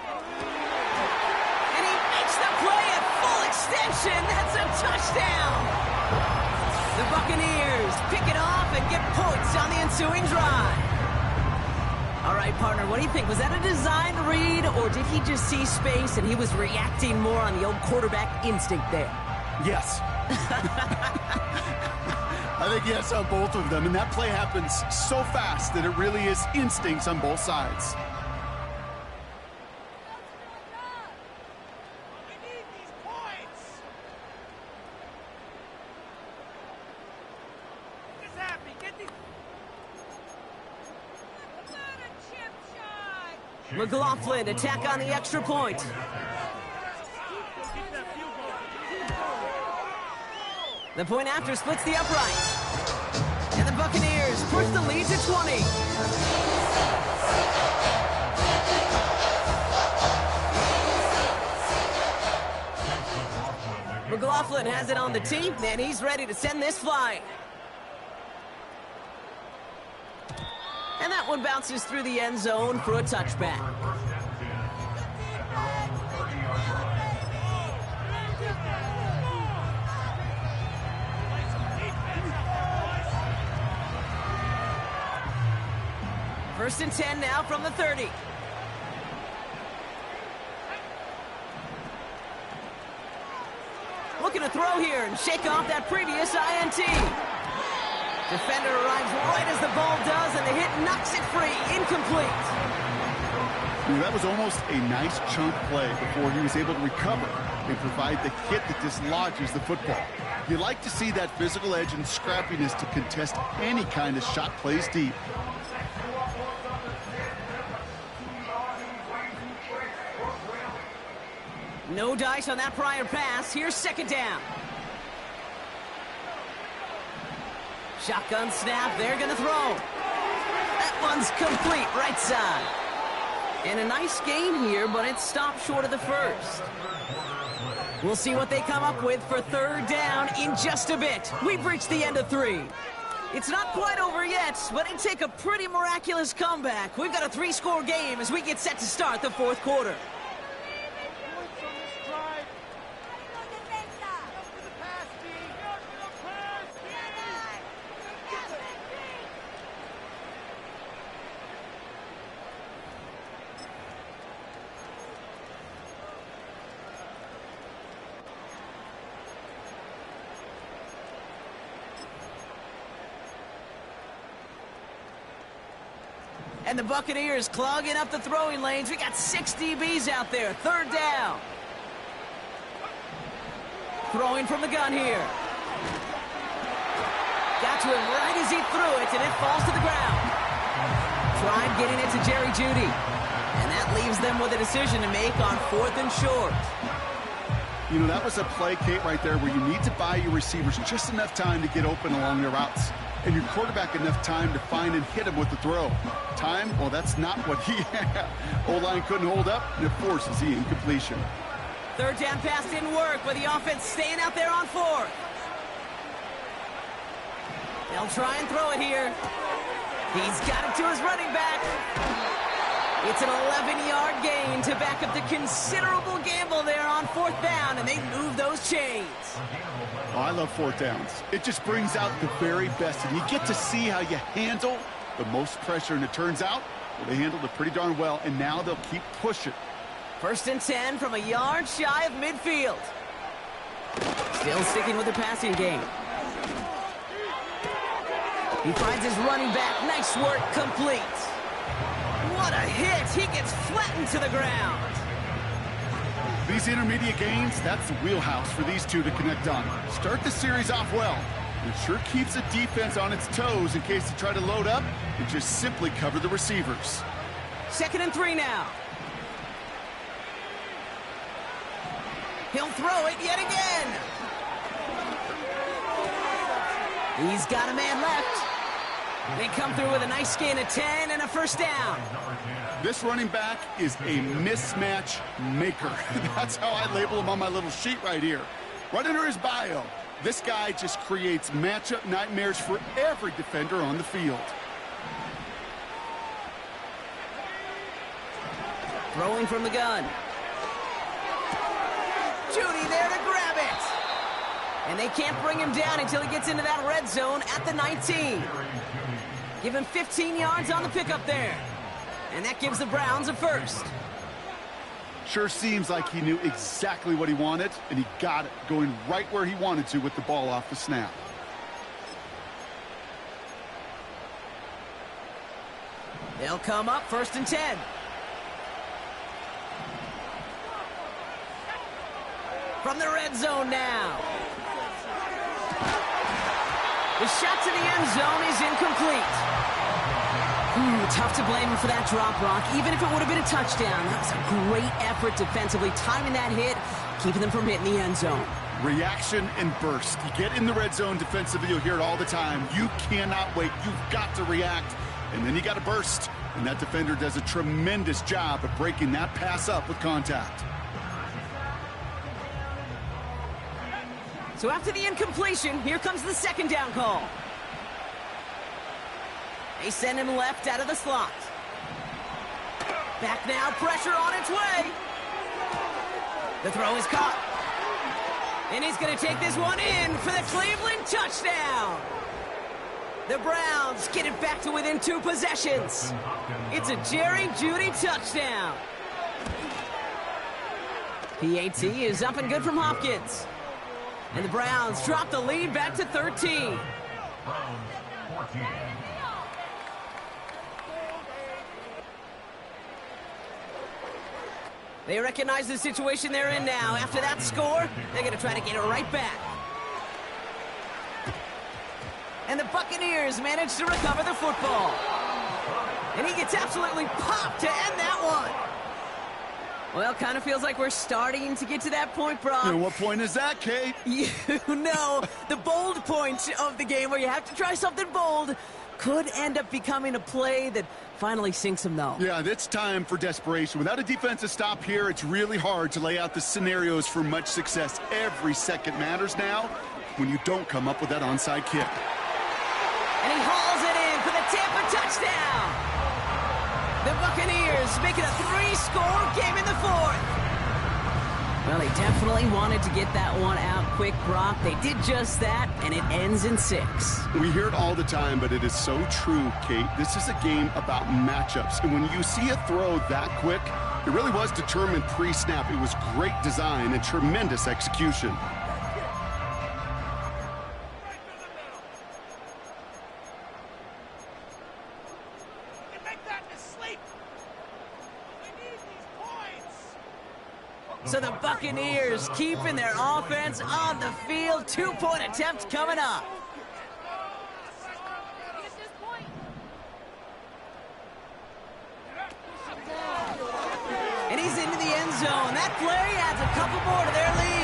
And he makes the play at full extension. That's a touchdown. The Buccaneers pick it off and get points on the ensuing drive. All right, partner, what do you think? Was that a designed read, or did he just see space and he was reacting more on the old quarterback instinct there? Yes. I think yes on both of them, and that play happens so fast that it really is instincts on both sides. McLaughlin attack on the extra point. The point after splits the uprights. And the Buccaneers push the lead to 20. McLaughlin has it on the tee, and he's ready to send this flying. And that one bounces through the end zone for a touchback. First and 10 now from the 30. Looking to throw here and shake off that previous INT. Defender arrives right as the ball does, and the hit knocks it free. Incomplete. That was almost a nice chunk play before he was able to recover and provide the hit that dislodges the football. You like to see that physical edge and scrappiness to contest any kind of shot plays deep. No dice on that prior pass. Here's second down. Shotgun snap, they're going to throw. That one's complete, right side. And a nice gain here, but it stopped short of the first. We'll see what they come up with for third down in just a bit. We've reached the end of 3. It's not quite over yet, but it'd take a pretty miraculous comeback. We've got a 3-score game as we get set to start the fourth quarter. And the Buccaneers clogging up the throwing lanes. We got 6 DBs out there. Third down. Throwing from the gun here. Got to him right as he threw it, and it falls to the ground. Tried getting it to Jerry Jeudy. And that leaves them with a decision to make on 4th and short. You know, that was a play, Kate, right there where you need to buy your receivers just enough time to get open along their routes. And your quarterback enough time to find and hit him with the throw. Time? Well, that's not what he had. O-line couldn't hold up, and it forces the incompletion. Third down pass didn't work, but the offense staying out there on 4th. They'll try and throw it here. He's got it to his running back. It's an 11-yard gain to back up the considerable gamble there on 4th down, and they move those chains. Oh, I love 4th downs. It just brings out the very best, and you get to see how you handle the most pressure, and it turns out well, they handled it pretty darn well, and now they'll keep pushing. First and 10 from a yard shy of midfield. Still sticking with the passing game. He finds his running back. Nice work, complete. What a hit. He gets flattened to the ground. These intermediate gains, that's the wheelhouse for these two to connect on. Start the series off well. It sure keeps the defense on its toes in case they try to load up and just simply cover the receivers. 2nd and 3 now. He'll throw it yet again. He's got a man left. They come through with a nice gain of 10 and a first down. This running back is a mismatch maker. That's how I label him on my little sheet right here. Right under his bio, this guy just creates matchup nightmares for every defender on the field. Throwing from the gun. Judy there to grab it. And they can't bring him down until he gets into that red zone at the 19. Give him 15 yards on the pickup there. And that gives the Browns a first. Sure seems like he knew exactly what he wanted, and he got it, going right where he wanted to with the ball off the snap. They'll come up 1st and 10. From the red zone now. The shot to the end zone is incomplete. Tough to blame him for that drop, Brock. Even if it would have been a touchdown, that was a great effort defensively, timing that hit, keeping them from hitting the end zone. Reaction and burst. You get in the red zone defensively, you'll hear it all the time. You cannot wait. You've got to react, and then you got to burst. And that defender does a tremendous job of breaking that pass up with contact. So after the incompletion, here comes the 2nd down call. They send him left out of the slot. Back now, pressure on its way. The throw is caught. And he's going to take this one in for the Cleveland touchdown. The Browns get it back to within 2 possessions. It's a Jerry Jeudy touchdown. PAT is up and good from Hopkins. And the Browns drop the lead back to 13. They recognize the situation they're in now. After that score, they're going to try to get it right back. And the Buccaneers manage to recover the football. And he gets absolutely popped to end that one. Well, kind of feels like we're starting to get to that point, Brock. And what point is that, Kate? You know, the bold point of the game where you have to try something bold could end up becoming a play that finally sinks him, though. Yeah, it's time for desperation. Without a defensive stop here, it's really hard to lay out the scenarios for much success. Every second matters now when you don't come up with that onside kick. And he hauls it in for the Tampa touchdown. The Buccaneers make it a 3-score game in the 4th. Well, they definitely wanted to get that one out quick, Brock. They did just that, and it ends in 6. We hear it all the time, but it is so true, Kate. This is a game about matchups. And when you see a throw that quick, it really was determined pre-snap. It was great design and tremendous execution. So the Buccaneers keeping their offense on the field. 2-point attempt coming up. And he's into the end zone. That play adds a couple more to their lead.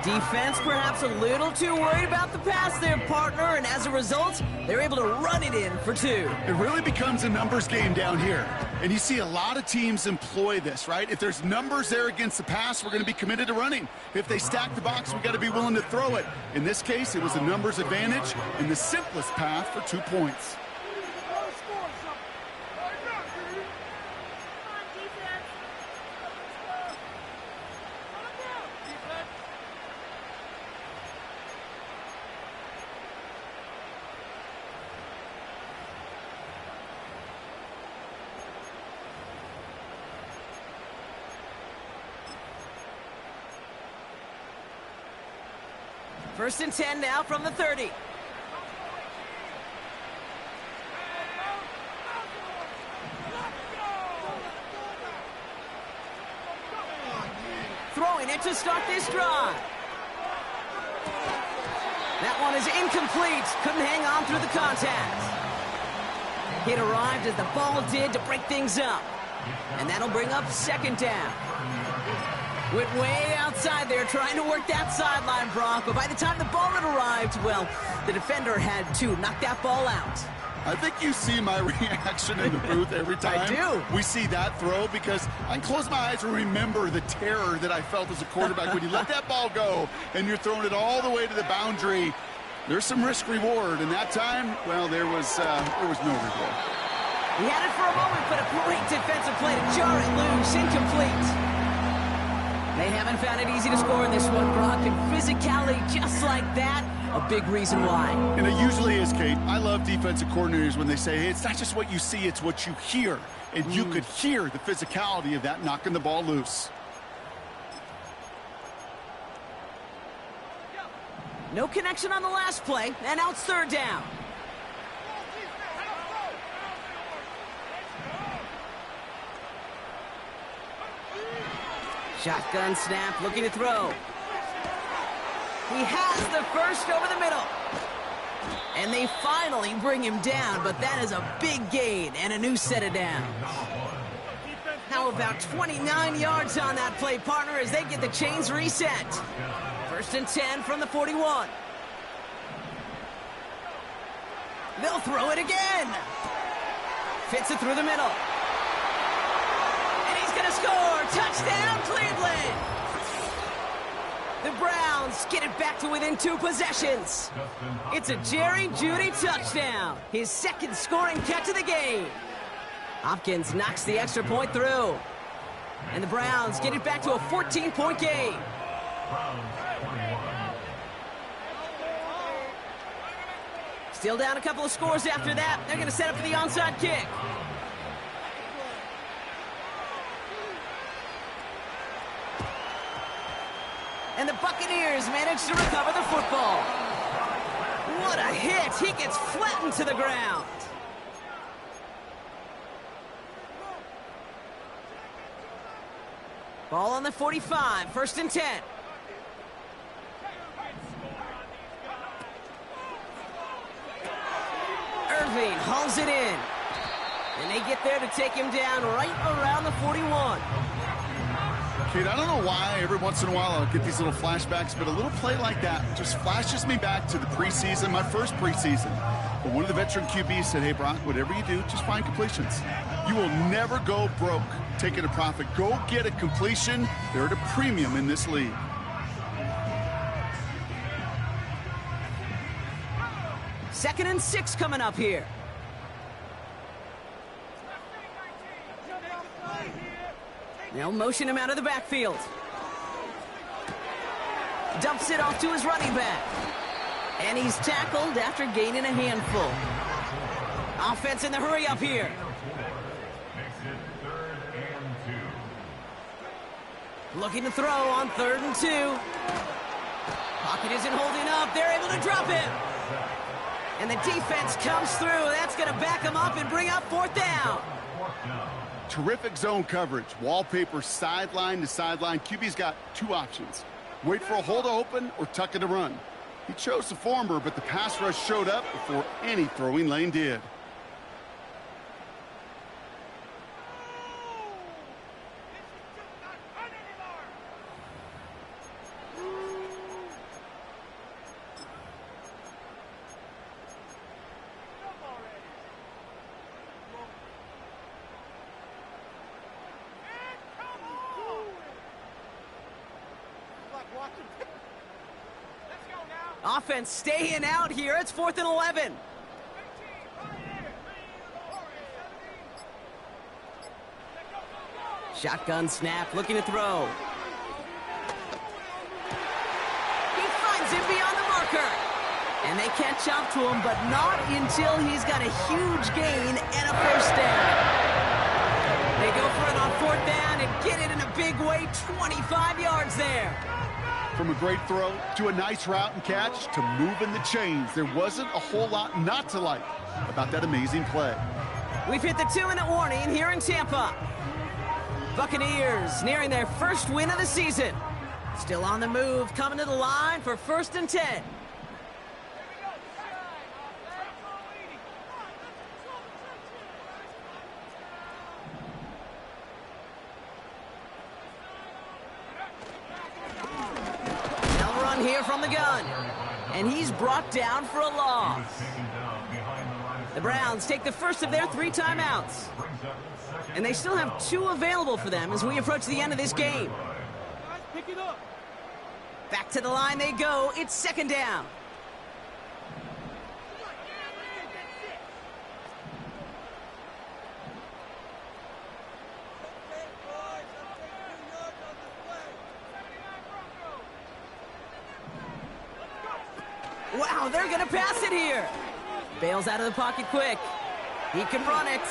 Defense perhaps a little too worried about the pass there, partner, and as a result, they're able to run it in for 2. It really becomes a numbers game down here. And you see a lot of teams employ this, right? If there's numbers there against the pass, we're going to be committed to running. If they stack the box, we've got to be willing to throw it. In this case, it was a numbers advantage and the simplest path for 2 points. First and 10 now from the 30. Throwing it to start this drive. That one is incomplete. Couldn't hang on through the contact. It arrived as the ball did to break things up. And that'll bring up 2nd down. Went way outside there trying to work that sideline, Brock. But by the time the ball had arrived, well, the defender had to knock that ball out. I think you see my reaction in the booth every time I do. We see that throw, because I can close my eyes and remember the terror that I felt as a quarterback when you let that ball go and you're throwing it all the way to the boundary. There's some risk reward, and that time, well, there was no reward. He had it for a moment, but a great defensive play to jar it loose. Incomplete. They haven't found it easy to score in this one, Brock, and physicality just like that, a big reason why. And it usually is, Kate. I love defensive coordinators when they say, hey, it's not just what you see, it's what you hear. And you could hear the physicality of that knocking the ball loose. No connection on the last play, and now it's third down. Shotgun snap, looking to throw. He has the first over the middle. And they finally bring him down, but that is a big gain and a new set of downs. How about 29 yards on that play, partner, as they get the chains reset. First and 10 from the 41. They'll throw it again. Fits it through the middle. And he's going to score. Touchdown, Cleveland. The Browns get it back to within 2 possessions. It's a Jerry Jeudy touchdown. His second scoring catch of the game. Hopkins knocks the extra point through. And the Browns get it back to a 14-point game. Still down a couple of scores after that. They're going to set up for the onside kick. And the Buccaneers manage to recover the football. What a hit. He gets flattened to the ground. Ball on the 45, first and 10. Irving hauls it in. And they get there to take him down right around the 41. Kate, I don't know why every once in a while I'll get these little flashbacks, but a little play like that just flashes me back to the preseason, my first preseason. But one of the veteran QBs said, hey, Brock, whatever you do, just find completions. You will never go broke taking a profit. Go get a completion. They're at a premium in this league. Second and 6 coming up here. They'll motion him out of the backfield. Dumps it off to his running back. And he's tackled after gaining a handful. Offense in the hurry up here. Looking to throw on 3rd and 2. Pocket isn't holding up. They're able to drop him. And the defense comes through. That's going to back him up and bring up 4th down. Terrific zone coverage. Wallpaper sideline to sideline. QB's got 2 options. Wait for a hole to open or tuck it to run. He chose the former, but the pass rush showed up before any throwing lane did. Offense staying out here. It's 4th and 11. Shotgun snap, looking to throw. He finds him beyond the marker. And they catch up to him, but not until he's got a huge gain and a first down. They go for it on 4th down and get it in a big way, 25 yards there. From a great throw to a nice route and catch to moving the chains, there wasn't a whole lot not to like about that amazing play. We've hit the 2-minute warning here in Tampa. Buccaneers nearing their first win of the season. Still on the move, coming to the line for 1st and 10. Here from the gun, and he's brought down for a loss. The Browns take the first of their 3 timeouts, and they still have 2 available for them as we approach the end of this game. Back to the line they go. It's 2nd down. Wow, they're going to pass it here. Bails out of the pocket quick. He can run it.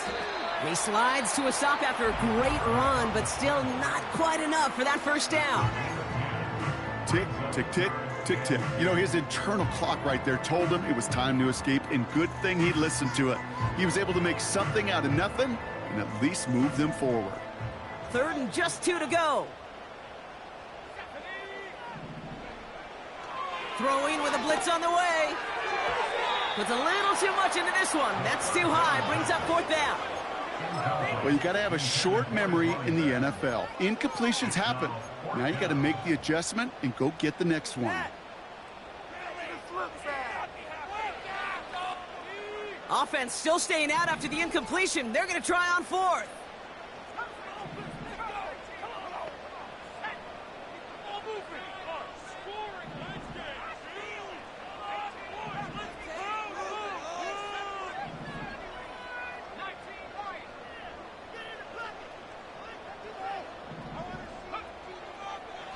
He slides to a stop after a great run, but still not quite enough for that first down. Tick, tick, tick, tick, tick. You know, his internal clock right there told him it was time to escape, and good thing he listened to it. He was able to make something out of nothing and at least move them forward. 3rd and just 2 to go. Throwing with a blitz on the way. Puts a little too much into this one. That's too high. Brings up 4th down. Well, you got to have a short memory in the NFL. Incompletions happen. Now you got to make the adjustment and go get the next one. Offense still staying out after the incompletion. They're going to try on 4th.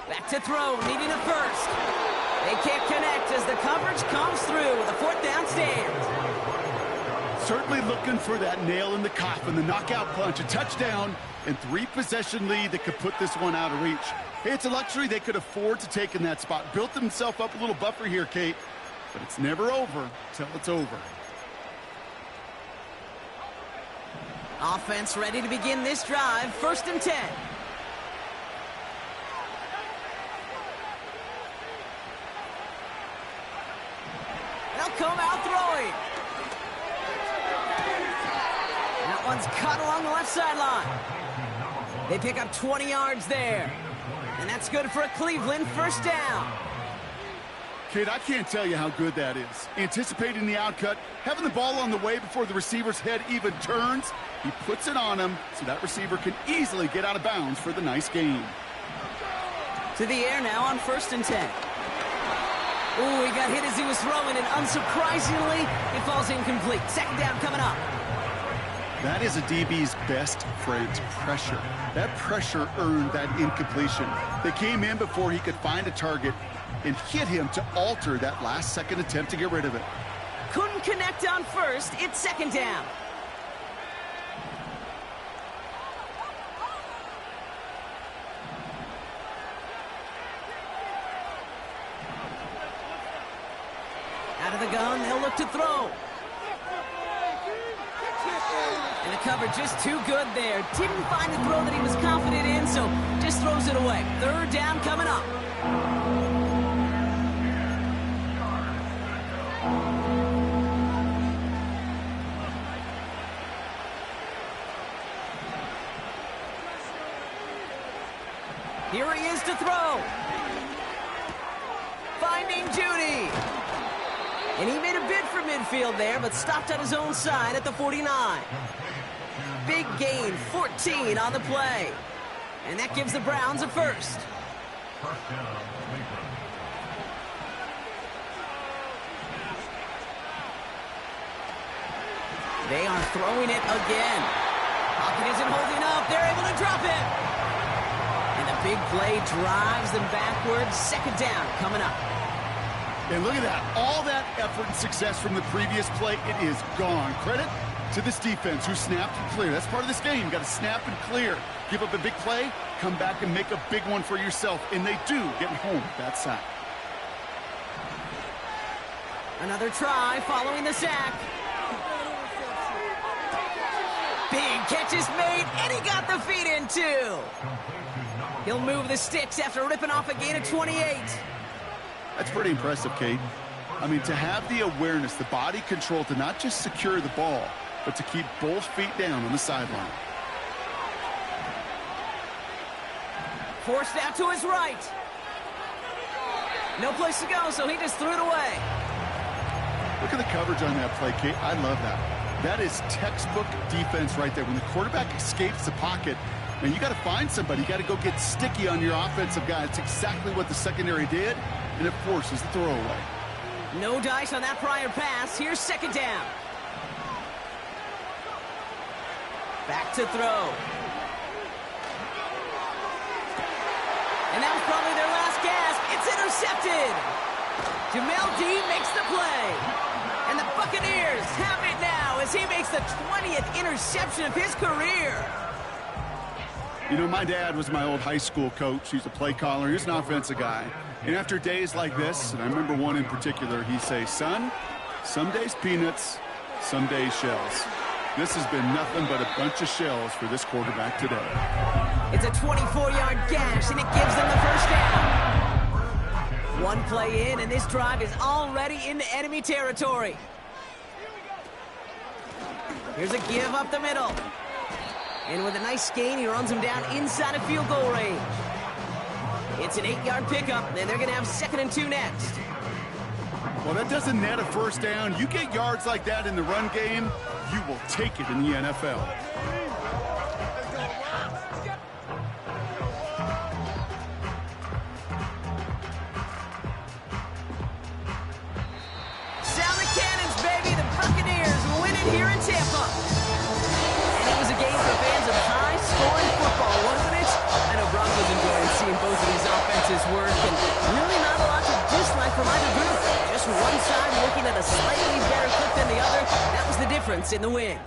Back to throw, needing a first. They can't connect as the coverage comes through with a 4th down stand. Certainly looking for that nail in the coffin, the knockout punch, a touchdown, and 3-possession lead that could put this one out of reach. Hey, it's a luxury they could afford to take in that spot. Built himself up a little buffer here, Kate, but it's never over till it's over. Offense ready to begin this drive, 1st and 10. They'll come out throwing. That one's cut along the left sideline. They pick up 20 yards there. And that's good for a Cleveland 1st down. Kate, I can't tell you how good that is. Anticipating the outcut, having the ball on the way before the receiver's head even turns. He puts it on him so that receiver can easily get out of bounds for the nice gain. To the air now on 1st and 10. Ooh, he got hit as he was throwing, and unsurprisingly, it falls incomplete. 2nd down coming up. That is a DB's best friend, pressure. That pressure earned that incompletion. They came in before he could find a target and hit him to alter that last-second attempt to get rid of it. Couldn't connect on 1st. It's 2nd down. Out of the gun, they'll look to throw. And the cover just too good there. Didn't find the throw that he was confident in, so just throws it away. 3rd down coming up. Here he is to throw. Finding Judy. And he made a bid for midfield there, but stopped on his own side at the 49. Big gain, 14 on the play. And that gives the Browns a 1st. They are throwing it again. Pocket isn't holding up. They're able to drop it. And the big play drives them backwards. 2nd down coming up. And look at that. All that effort and success from the previous play, it is gone. Credit to this defense who snapped and cleared. That's part of this game. You got to snap and clear. Give up a big play, come back and make a big one for yourself. And they do get home with that sack. Another try following the sack. Big catch is made, and he got the feet in too. He'll move the sticks after ripping off a gain of 28. That's pretty impressive, Kate. I mean, to have the awareness, the body control to not just secure the ball, but to keep both feet down on the sideline. Forced out to his right. No place to go, so he just threw it away. Look at the coverage on that play, Kate. I love that. That is textbook defense right there. When the quarterback escapes the pocket, man, you got to find somebody. You got to go get sticky on your offensive guy. It's exactly what the secondary did, and it forces the throwaway. No dice on that prior pass. Here's 2nd down. Back to throw. And that was probably their last gasp. It's intercepted. Jamel Dean makes the play. And the Buccaneers have it now as he makes the 20th interception of his career. You know, my dad was my old high school coach. He's a play caller. He's an offensive guy. And after days like this, and I remember one in particular, he'd say, son, some days peanuts, some days shells. This has been nothing but a bunch of shells for this quarterback today. It's a 24-yard gash, and it gives them the first down. One play in, and this drive is already into enemy territory. Here's a give up the middle. And with a nice gain, he runs him down inside of field goal range. It's an 8-yard pickup, and they're going to have 2nd and 2 next. Well, that doesn't net a first down. You get yards like that in the run game, you will take it in the NFL. Sound the cannons, baby! The Buccaneers win it here in Tampa. And it was a game for fans of high-scoring football, wasn't it? I know Broncos enjoyed seeing both of these offenses work, and really not a lot to dislike from either group. Just one side looking at a slightly better clip than the other. That was the difference in the win.